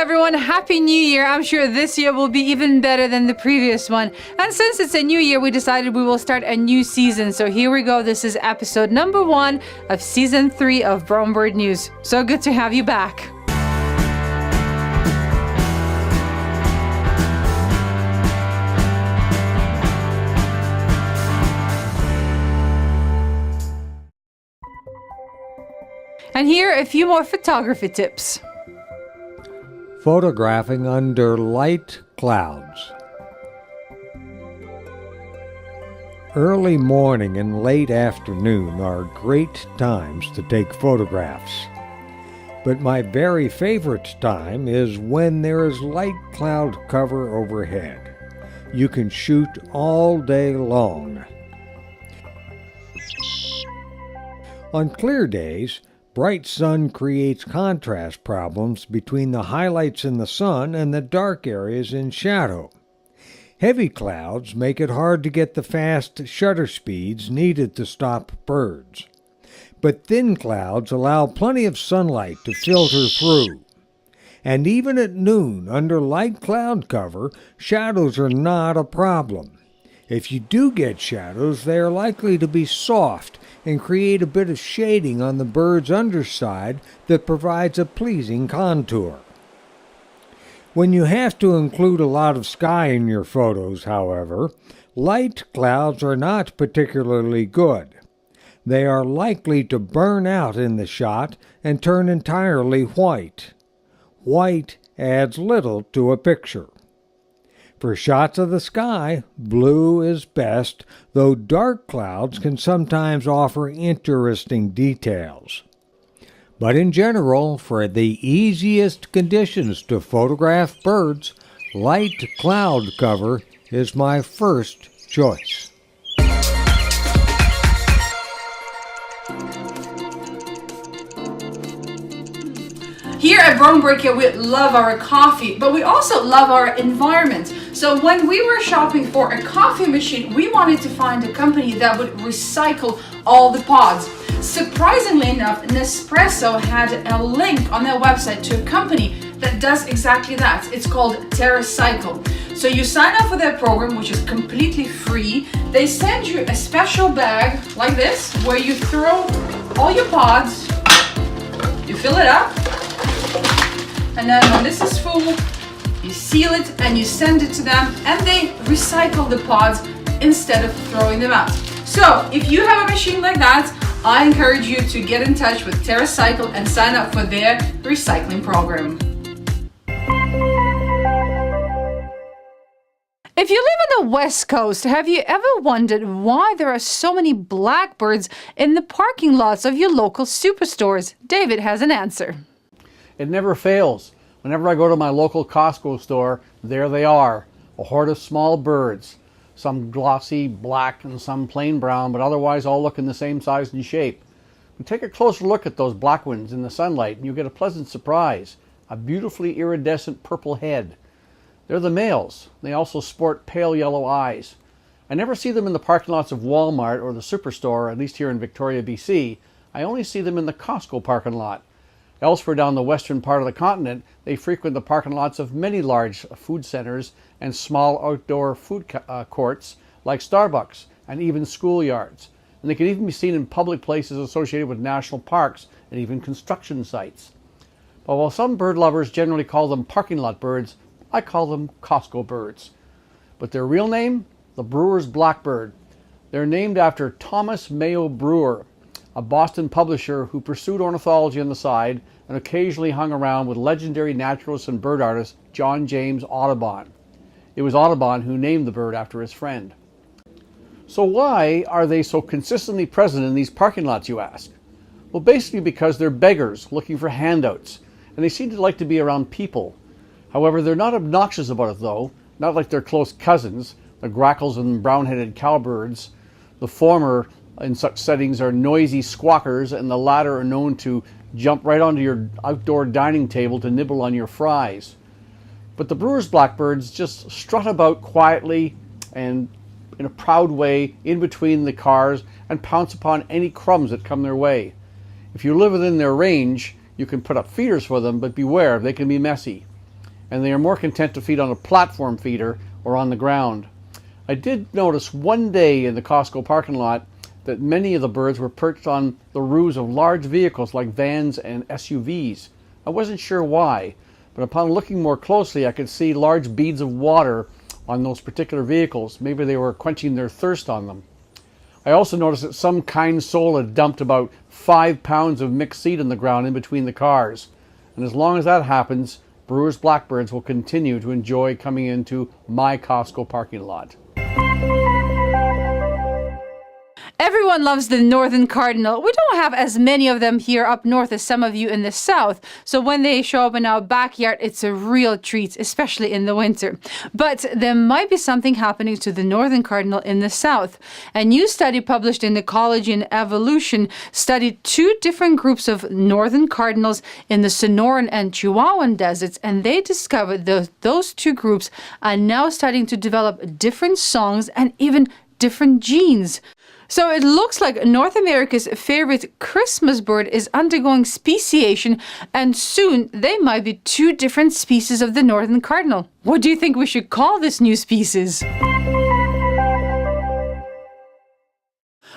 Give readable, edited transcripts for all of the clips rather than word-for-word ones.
everyone, Happy New Year. I'm sure this year will be even better than the previous one. And since it's a new year, we decided we will start a new season. So here we go. This is episode number 1 of season 3 of Brome Bird News. So good to have you back. And here are a few more photography tips. Photographing under light clouds. Early morning and late afternoon are great times to take photographs. But my very favorite time is when there is light cloud cover overhead. You can shoot all day long. On clear days, bright sun creates contrast problems between the highlights in the sun and the dark areas in shadow. Heavy clouds make it hard to get the fast shutter speeds needed to stop birds. But thin clouds allow plenty of sunlight to filter through. And even at noon, under light cloud cover, shadows are not a problem. If you do get shadows, they are likely to be soft and create a bit of shading on the bird's underside that provides a pleasing contour. When you have to include a lot of sky in your photos, however, light clouds are not particularly good. They are likely to burn out in the shot and turn entirely white. White adds little to a picture. For shots of the sky, blue is best, though dark clouds can sometimes offer interesting details. But in general, for the easiest conditions to photograph birds, light cloud cover is my first choice. Here at Brome Bird Care, we love our coffee, but we also love our environment. So when we were shopping for a coffee machine, we wanted to find a company that would recycle all the pods. Surprisingly enough, Nespresso had a link on their website to a company that does exactly that. It's called TerraCycle. So you sign up for their program, which is completely free. They send you a special bag like this, where you throw all your pods, you fill it up, and then when this is full, you seal it and you send it to them, and they recycle the pods instead of throwing them out. So if you have a machine like that, I encourage you to get in touch with TerraCycle and sign up for their recycling program. If you live on the West Coast, have you ever wondered why there are so many blackbirds in the parking lots of your local superstores? David has an answer. It never fails. Whenever I go to my local Costco store, there they are, a horde of small birds. Some glossy black and some plain brown, but otherwise all look in the same size and shape. And take a closer look at those black ones in the sunlight and you'll get a pleasant surprise, a beautifully iridescent purple head. They're the males. They also sport pale yellow eyes. I never see them in the parking lots of Walmart or the Superstore, at least here in Victoria, BC. I only see them in the Costco parking lot. Elsewhere down the western part of the continent, they frequent the parking lots of many large food centers and small outdoor food courts like Starbucks and even schoolyards. And they can even be seen in public places associated with national parks and even construction sites. But while some bird lovers generally call them parking lot birds, I call them Costco birds. But their real name? The Brewer's Blackbird. They're named after Thomas Mayo Brewer, a Boston publisher who pursued ornithology on the side and occasionally hung around with legendary naturalist and bird artist John James Audubon. It was Audubon who named the bird after his friend. So why are they so consistently present in these parking lots, you ask? Well, basically because they're beggars looking for handouts, and they seem to like to be around people. However, they're not obnoxious about it though, not like their close cousins, the grackles and brown-headed cowbirds. The former in such settings are noisy squawkers, and the latter are known to jump right onto your outdoor dining table to nibble on your fries. But the brewer's blackbirds just strut about quietly and in a proud way in between the cars and pounce upon any crumbs that come their way. If you live within their range, you can put up feeders for them, but beware, they can be messy. and they are more content to feed on a platform feeder or on the ground. I did notice one day in the Costco parking lot that many of the birds were perched on the roofs of large vehicles like vans and SUVs. I wasn't sure why, but upon looking more closely, I could see large beads of water on those particular vehicles. Maybe they were quenching their thirst on them. I also noticed that some kind soul had dumped about 5 pounds of mixed seed on the ground in between the cars. And as long as that happens, Brewer's blackbirds will continue to enjoy coming into my Costco parking lot. Everyone loves the northern cardinal. We don't have as many of them here up north as some of you in the south. So when they show up in our backyard, it's a real treat, especially in the winter. But there might be something happening to the northern cardinal in the south. A new study published in Ecology and Evolution studied 2 different groups of northern cardinals in the Sonoran and Chihuahuan deserts, and they discovered that those 2 groups are now starting to develop different songs and even different genes. So it looks like North America's favorite Christmas bird is undergoing speciation, and soon they might be 2 different species of the northern cardinal. What do you think we should call this new species?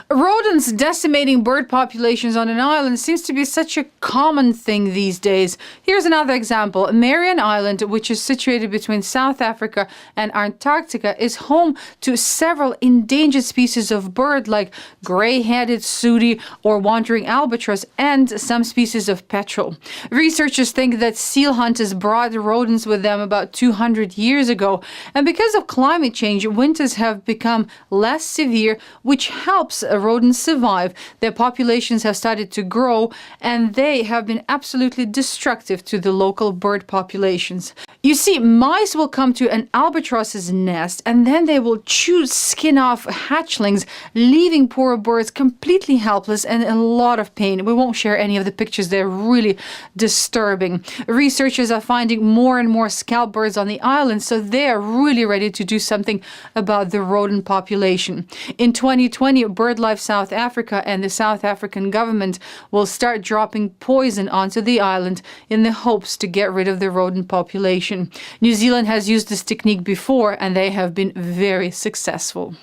Rodents decimating bird populations on an island seems to be such a common thing these days. Here's another example. Marion Island, which is situated between South Africa and Antarctica, is home to several endangered species of bird like gray-headed sooty or wandering albatross and some species of petrel. Researchers think that seal hunters brought rodents with them about 200 years ago, and because of climate change, winters have become less severe, which helps rodents survive. Their populations have started to grow, and they have been absolutely destructive to the local bird populations. You see, mice will come to an albatross's nest, and then they will chew skin off hatchlings, leaving poor birds completely helpless and in a lot of pain. We won't share any of the pictures. They're really disturbing. Researchers are finding more and more scalp birds on the island, so they are really ready to do something about the rodent population. In 2020, BirdLife South Africa and the South African government will start dropping poison onto the island in the hopes to get rid of the rodent population. New Zealand has used this technique before, and they have been very successful.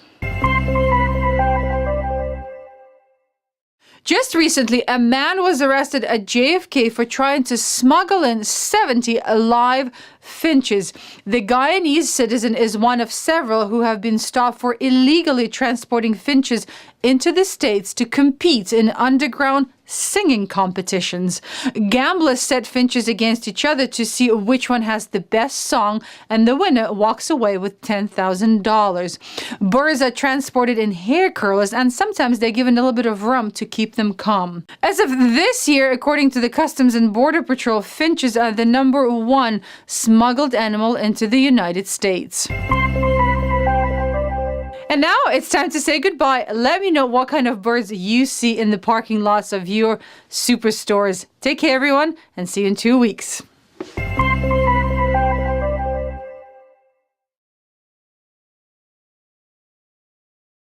Just recently, a man was arrested at JFK for trying to smuggle in 70 live finches. The Guyanese citizen is one of several who have been stopped for illegally transporting finches into the States to compete in underground singing competitions. Gamblers set finches against each other to see which one has the best song, and the winner walks away with $10,000. Birds are transported in hair curlers, and sometimes they're given a little bit of rum to keep them calm. As of this year, according to the Customs and Border Patrol, finches are the #1 smuggled animal into the United States. And now it's time to say goodbye. Let me know what kind of birds you see in the parking lots of your superstores. Take care, everyone, and see you in 2 weeks.